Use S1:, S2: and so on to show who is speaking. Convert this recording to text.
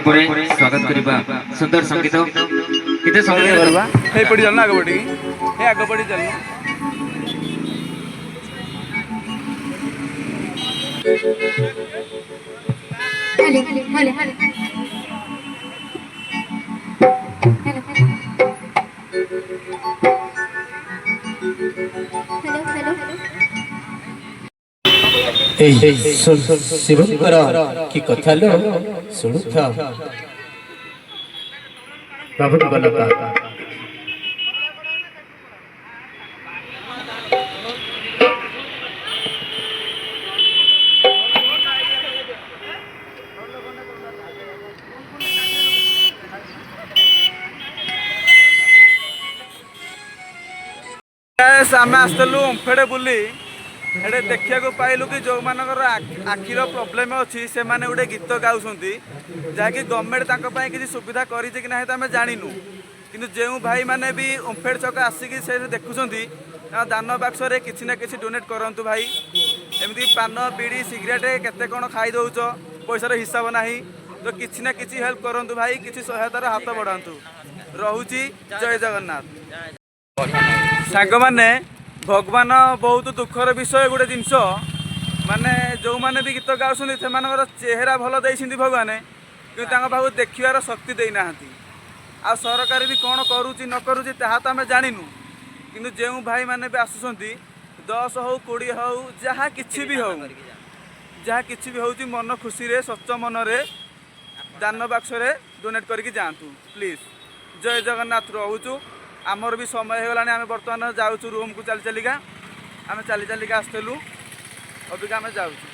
S1: ପରେ ସ୍ୱାଗତ କରିବା ସୁନ୍ଦର ସଙ୍ଗୀତ କେତେ ସମୟ କରିବା
S2: ହେଇ ପଡ଼ି ଚାଲୁନ ଆଗ ପଡ଼ିକି ହେ ଆଗ ପଡ଼ି ଚାଲୁନ
S3: ଶିବଙ୍କର କି କଥା लो ଶୁଣୁଥା ପ୍ରଭୁଙ୍କ ଲୋକ
S2: आम आसलु ओम्फेड़े बुली एडे देखा पाइलु कि जो मानकर आखिर प्रोब्लेम अच्छी से माने गोटे गीत गाउछंती जहाँकि गवर्नमेंट किसी सुविधा करी कि ना आम जानिनु किंतु जो भाई माने भी ओम्फेड़ छक आसिक से देखुंती दान बाक्स किसी ना किसी डोनेट करंतु भाई एमती पान बीड़ी सिगरेट केते कौन खाई दौच पैसार हिसाब ना तो किसी ना किसी हेल्प करंतु भाई किसी सहायतार हाथ बढ़ातु रहुची जय जगन्नाथ सांग मैंने भगवान बहुत दुखर विषय गोटे जिनस माने जो माने भी गीत गाँव से चेहरा भल देती भगवान कि पाखु देखार शक्ति देना आ सरकार भी कौन करुच्ची न करुच्ची तो आम जानिनु किंतु जो भाई मैंने भी आसुँच 10 हो 20 हो जहाँ किसी भी हो जहाँ किसी भी हूँ मन खुशी रे सच मन रे दान बाक्स डोनेट करके जातु प्लीज जय जगन्नाथ रोचु आमर भी समय होगा आम बर्तमान जाऊँ रूम को चली चलिका आम चली चलिका आसलु अबिका आम जाऊँ।